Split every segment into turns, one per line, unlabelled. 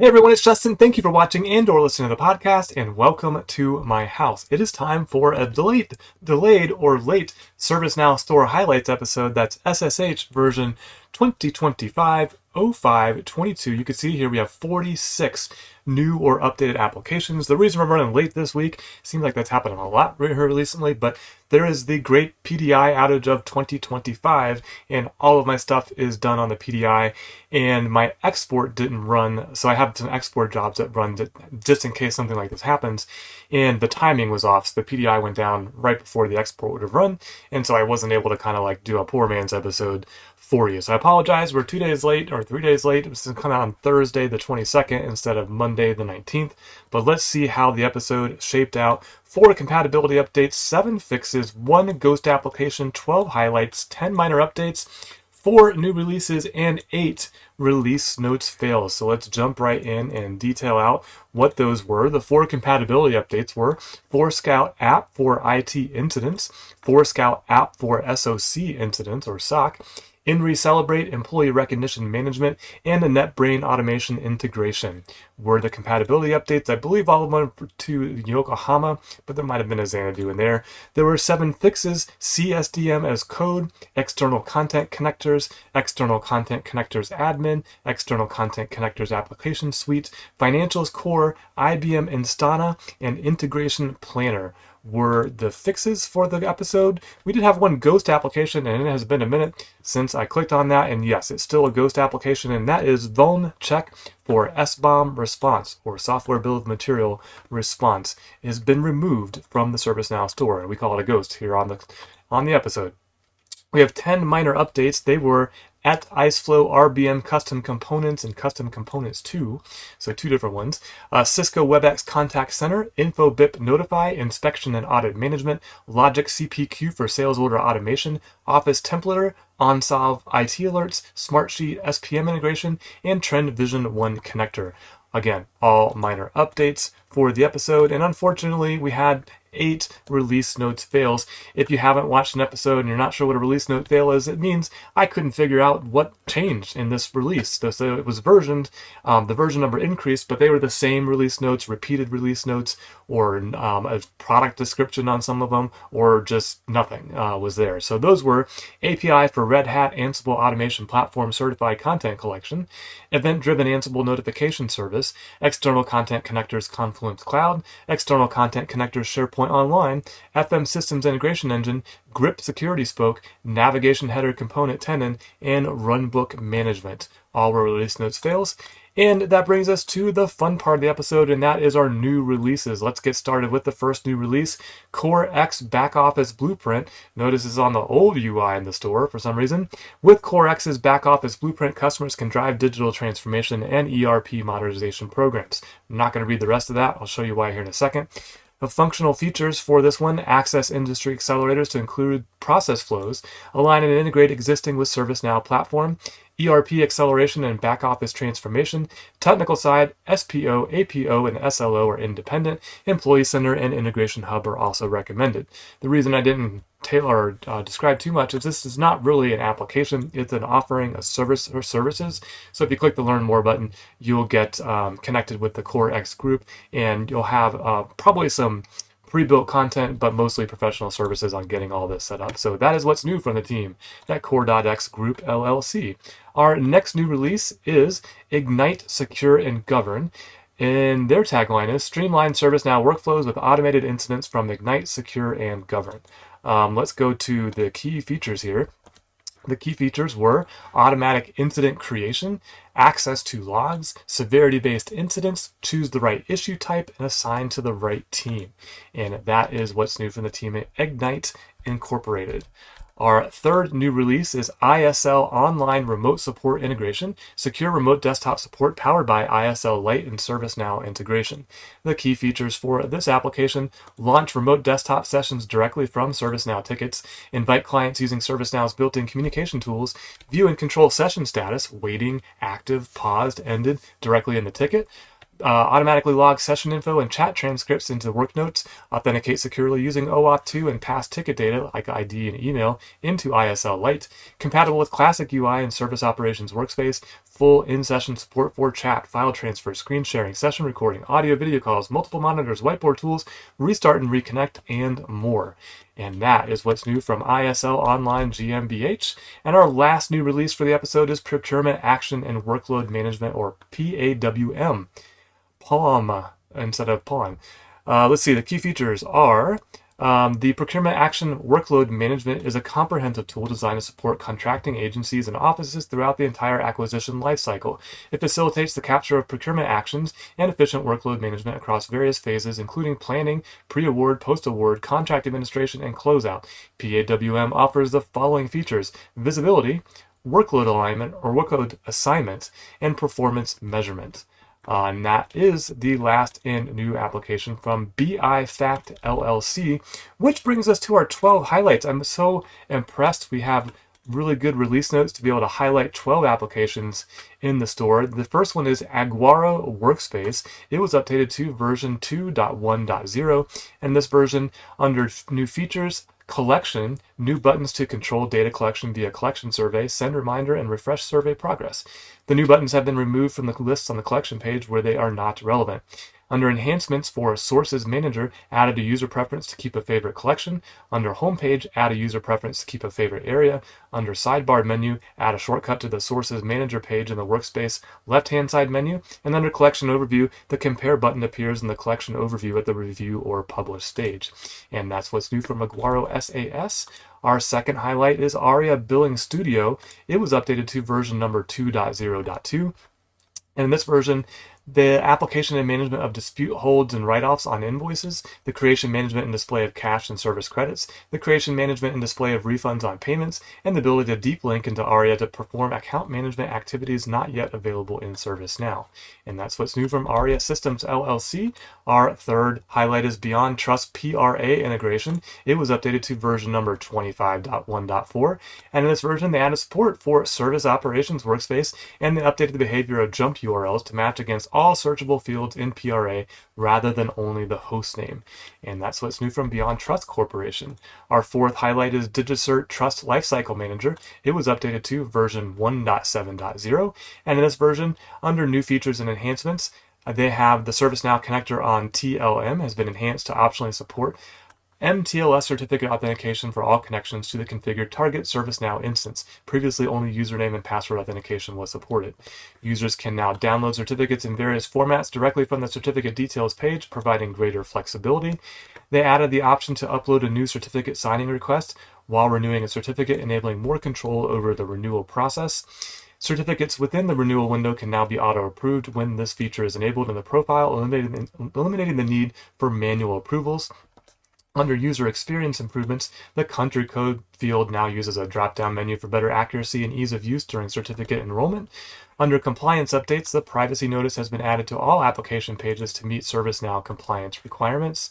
Hey everyone, it's Justin. Thank you for watching and or listening to the podcast, and welcome to my house. It is time for a delayed or late ServiceNow Store highlights episode. That's SSH version 20250522. You can see here we have 46 new or updated applications. The reason we're running late this week, seems like that's happening a lot here recently, but there is the great PDI outage of 2025, and all of my stuff is done on the PDI, and my export didn't run, so I have some export jobs that run just in case something like this happens, and the timing was off, so the PDI went down right before the export would have run, and so I wasn't able to kind of like do a poor man's episode for you. So I apologize, we're 2 days late, or 3 days late. It was going to come out on Thursday the 22nd instead of Monday the 19th, but let's see how the episode shaped out. 4 compatibility updates, 7 fixes, 1 ghost application, 12 highlights, 10 minor updates, 4 new releases, and 8 release notes fails. So let's jump right in and detail out what those were. The 4 compatibility updates were Forescout app for IT incidents, Forescout app for SOC incidents or SOC, InReCelebrate employee recognition management, and a NetBrain automation integration were the compatibility updates. I believe all of them were to Yokohama, but there might have been a Xanadu in there. There were 7 fixes: CSDM as code, external content connectors, external content connectors admin, external content connectors application suite, financials core, IBM Instana, and integration planner were the fixes for the episode. We did have 1 ghost application, and it has been a minute since I clicked on that, and yes, it's still a ghost application, and that is vuln check for SBOM response, or software bill of material response. It has been removed from the ServiceNow store, and we call it a ghost here on the episode. We have 10 minor updates. They were at IceFlow RBM custom components and custom components 2, so 2 different ones. Cisco WebEx Contact Center, InfoBip Notify, Inspection and Audit Management, Logic CPQ for sales order automation, Office Templater, OnSolve IT alerts, Smartsheet SPM integration, and Trend Vision 1 connector. Again, all minor updates for the episode, and unfortunately we had 8 release notes fails. If you haven't watched an episode and you're not sure what a release note fail is, it means I couldn't figure out what changed in this release. So it was versioned, the version number increased, but they were the same release notes, repeated release notes, or a product description on some of them, or just nothing was there. So those were API for Red Hat Ansible Automation Platform Certified Content Collection, Event-Driven Ansible Notification Service, External Content Connectors Confluence Cloud, External Content Connectors SharePoint Online, FM Systems Integration Engine, Grip Security Spoke, Navigation Header Component Tenon, and Runbook Management. All were release notes fails. And that brings us to the fun part of the episode, and that is our new releases. Let's get started with the first new release, Core X Back Office Blueprint. Notice it's on the old UI in the store for some reason. With Core X's Back Office Blueprint, customers can drive digital transformation and ERP modernization programs. I'm not going to read the rest of that. I'll show you why here in a second. The functional features for this one: access industry accelerators to include process flows, align and integrate existing with ServiceNow platform, ERP acceleration and back office transformation. Technical side, SPO, APO, and SLO are independent. Employee Center and Integration Hub are also recommended. The reason I didn't tailor or describe too much is this is not really an application. It's an offering, a service or services. So if you click the Learn More button, you'll get connected with the Core X group, and you'll have probably some pre-built content, but mostly professional services on getting all this set up. So that is what's new from the team at Core.X Group LLC. Our next new release is Ignite, Secure, and Govern. And their tagline is streamline ServiceNow workflows with automated incidents from Ignite, Secure, and Govern. Let's go to the key features here. The key features were automatic incident creation, access to logs, severity-based incidents, choose the right issue type, and assign to the right team. And that is what's new from the team at Ignite Incorporated. Our third new release is ISL Online Remote Support Integration, secure remote desktop support powered by ISL Lite and ServiceNow integration. The key features for this application: launch remote desktop sessions directly from ServiceNow tickets, invite clients using ServiceNow's built-in communication tools, view and control session status, waiting, active, paused, ended, directly in the ticket, automatically log session info and chat transcripts into work notes, authenticate securely using OAuth 2 and pass ticket data like ID and email into ISL Lite, compatible with classic UI and service operations workspace, full in-session support for chat, file transfer, screen sharing, session recording, audio video calls, multiple monitors, whiteboard tools, restart and reconnect, and more. And that is what's new from ISL Online GmbH. And our last new release for the episode is Procurement Action and Workload Management, or PAWM. PAWM instead of PAWM. Let's see, the key features are the Procurement Action Workload Management is a comprehensive tool designed to support contracting agencies and offices throughout the entire acquisition lifecycle. It facilitates the capture of procurement actions and efficient workload management across various phases, including planning, pre-award, post-award, contract administration, and closeout. PAWM offers the following features: visibility, workload alignment or workload assignment, and performance measurement. And that is the last and new application from BI Fact LLC, which brings us to our 12 highlights. I'm so impressed. We have really good release notes to be able to highlight 12 applications in the store. The first one is Aguaro Workspace. It was updated to version 2.1.0, and this version, under new features, collection, new buttons to control data collection via collection survey, send reminder, and refresh survey progress. The new buttons have been removed from the lists on the collection page where they are not relevant. Under enhancements for Sources Manager, added a user preference to keep a favorite collection. Under Homepage, add a user preference to keep a favorite area. Under Sidebar Menu, add a shortcut to the Sources Manager page in the Workspace left-hand side menu. And under Collection Overview, the Compare button appears in the Collection Overview at the Review or Publish stage. And that's what's new from Aguaro SAS. Our second highlight is ARIA Billing Studio. It was updated to version number 2.0.2. And in this version, the application and management of dispute holds and write-offs on invoices, the creation, management, and display of cash and service credits, the creation, management, and display of refunds on payments, and the ability to deep link into ARIA to perform account management activities not yet available in ServiceNow. And that's what's new from ARIA Systems LLC. Our third highlight is Beyond Trust PRA integration. It was updated to version number 25.1.4, and in this version, they added support for Service Operations Workspace, and they updated the behavior of jump URLs to match against all searchable fields in PRA rather than only the host name. And that's what's new from Beyond Trust Corporation. Our fourth highlight is DigiCert Trust Lifecycle Manager. It was updated to version 1.7.0, and in this version, under new features and enhancements, they have the ServiceNow connector on TLM has been enhanced to optionally support MTLS certificate authentication for all connections to the configured target ServiceNow instance. Previously, only username and password authentication was supported. Users can now download certificates in various formats directly from the certificate details page, providing greater flexibility. They added the option to upload a new certificate signing request while renewing a certificate, enabling more control over the renewal process. Certificates within the renewal window can now be auto-approved when this feature is enabled in the profile, eliminating the need for manual approvals. Under user experience improvements, the country code field now uses a drop-down menu for better accuracy and ease of use during certificate enrollment. Under compliance updates, the privacy notice has been added to all application pages to meet ServiceNow compliance requirements.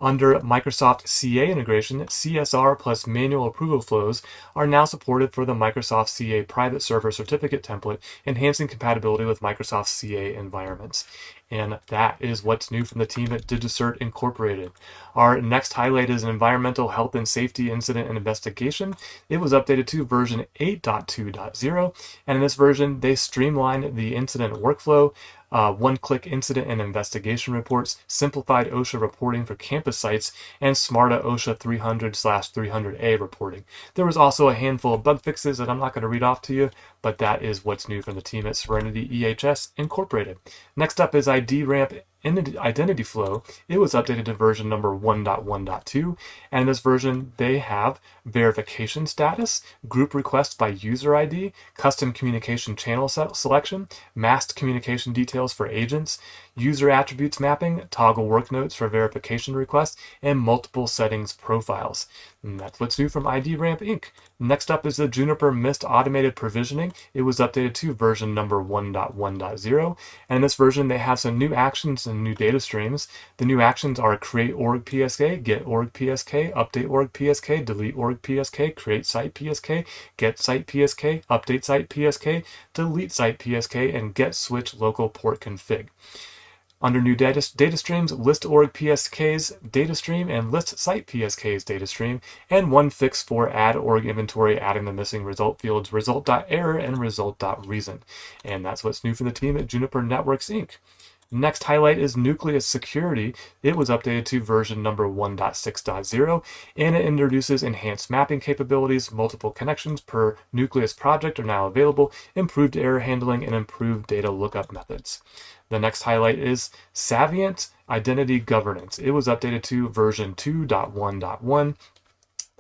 Under Microsoft CA integration, CSR plus manual approval flows are now supported for the Microsoft CA private server certificate template, enhancing compatibility with Microsoft CA environments. And that is what's new from the team at DigiCert Incorporated. Our next highlight is an environmental health and safety incident and investigation. It was updated to version 8.2.0, and in this version, they streamlined the incident workflow, one-click incident and investigation reports, simplified OSHA reporting for campus sites, and smarta OSHA 300/300A reporting. There was also a handful of bug fixes that I'm not going to read off to you, but that is what's new from the team at Serenity EHS Incorporated. Next up is ID Ramp Identity Flow. It was updated to version number 1.1.2, and in this version they have verification status, group requests by user ID, custom communication channel selection, masked communication details for agents, user attributes mapping, toggle work notes for verification requests, and multiple settings profiles. And that's what's new from ID Ramp Inc. Next up is the Juniper Mist Automated Provisioning. It was updated to version number 1.1.0, and in this version they have some new actions and new data streams. The new actions are create org PSK, get org PSK, update org PSK, delete org PSK, create site PSK, get site PSK, update site PSK, delete site PSK, and get switch local port config. Under new data streams, list org PSK's data stream and list site PSK's data stream, and one fix for add org inventory, adding the missing result fields result.error and result.reason. And that's what's new for the team at Juniper Networks Inc. Next highlight is Nucleus Security. It was updated to version number 1.6.0, and it introduces enhanced mapping capabilities. Multiple connections per Nucleus project are now available, improved error handling, and improved data lookup methods. The next highlight is Savient Identity Governance. It was updated to version 2.1.1.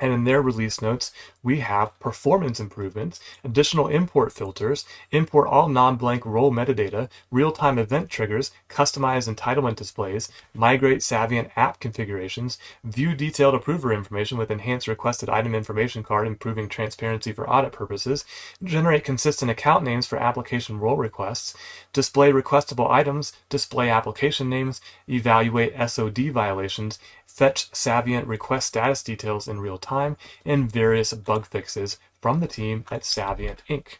And in their release notes, we have performance improvements, additional import filters, import all non-blank role metadata, real-time event triggers, customize entitlement displays, migrate Savient app configurations, view detailed approver information with enhanced requested item information card, improving transparency for audit purposes, generate consistent account names for application role requests, display requestable items, display application names, evaluate SOD violations, fetch Savient request status details in real time, and various bug fixes from the team at Savient Inc.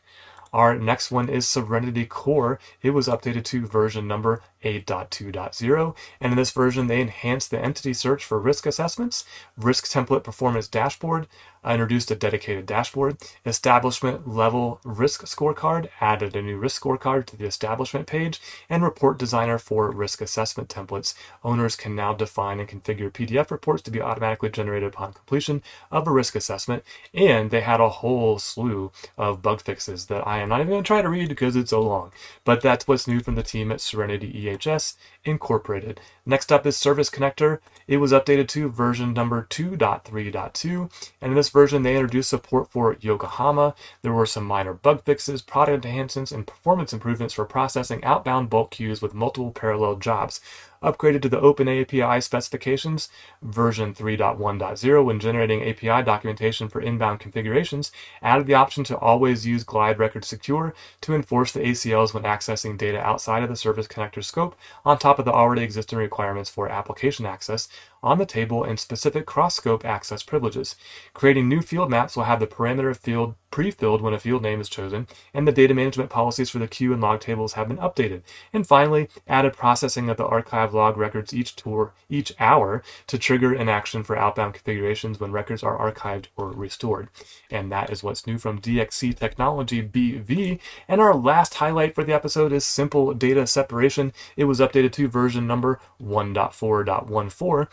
Our next one is Serenity Core. It was updated to version number 8.2.0, and in this version they enhanced the entity search for risk assessments, risk template performance dashboard, introduced a dedicated dashboard, establishment level risk scorecard, added a new risk scorecard to the establishment page, and report designer for risk assessment templates. Owners can now define and configure PDF reports to be automatically generated upon completion of a risk assessment, and they had a whole slew of bug fixes that I am not even going to try to read because it's so long. But that's what's new from the team at Serenity EHS Incorporated. Next up is Service Connector. It was updated to version number 2.3.2, and in this version they introduced support for Yokohama. There were some minor bug fixes, product enhancements, and performance improvements for processing outbound bulk queues with multiple parallel jobs. Upgraded to the Open API specifications, version 3.1.0, when generating API documentation for inbound configurations, added the option to always use Glide Record Secure to enforce the ACLs when accessing data outside of the Service Connector scope, on top of the already existing requirements for application access on the table and specific cross-scope access privileges. Creating new field maps will have the parameter field pre-filled when a field name is chosen, and the data management policies for the queue and log tables have been updated. And finally, added processing of the archive log records each hour to trigger an action for outbound configurations when records are archived or restored. And that is what's new from DXC Technology BV. And our last highlight for the episode is Simple Data Separation. It was updated to version number 1.4.14.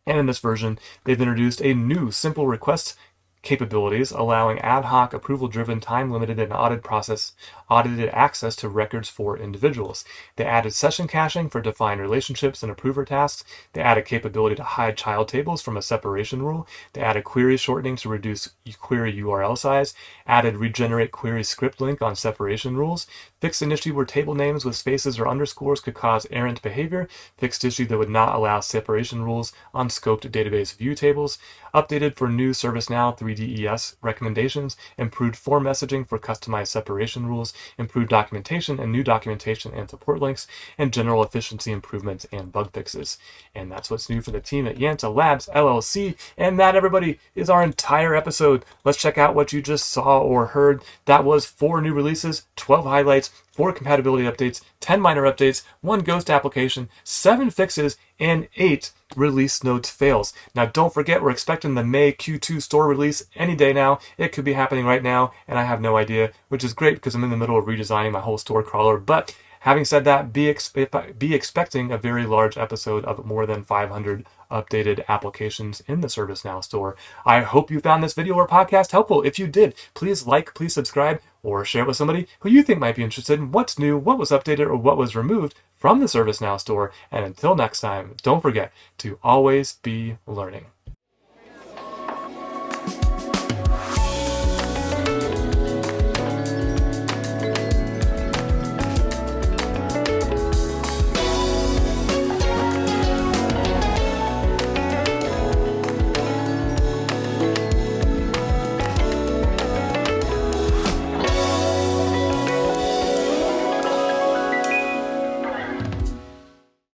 And in this version, they've introduced a new simple request capabilities, allowing ad hoc, approval-driven, time-limited, and audited access to records for individuals. They added session caching for defined relationships and approver tasks. They added capability to hide child tables from a separation rule. They added query shortening to reduce query URL size. Added regenerate query script link on separation rules. Fixed an issue where table names with spaces or underscores could cause errant behavior. Fixed issue that would not allow separation rules on scoped database view tables. Updated for new ServiceNow 3DES recommendations. Improved form messaging for customized separation rules. Improved documentation and new documentation and support links. And general efficiency improvements and bug fixes. And that's what's new for the team at Yanta Labs LLC. And that, everybody, is our entire episode. Let's check out what you just saw or heard. That was 4 new releases, 12 highlights, 4 compatibility updates, 10 minor updates, 1 ghost application, 7 fixes, and 8 release notes fails. Now, don't forget, we're expecting the May Q2 store release any day now. It could be happening right now, and I have no idea, which is great because I'm in the middle of redesigning my whole store crawler. But having said that, be expecting a very large episode of more than 500 updated applications in the ServiceNow store. I hope you found this video or podcast helpful. If you did, please like, please subscribe, or share it with somebody who you think might be interested in what's new, what was updated, or what was removed from the ServiceNow store. And until next time, don't forget to always be learning.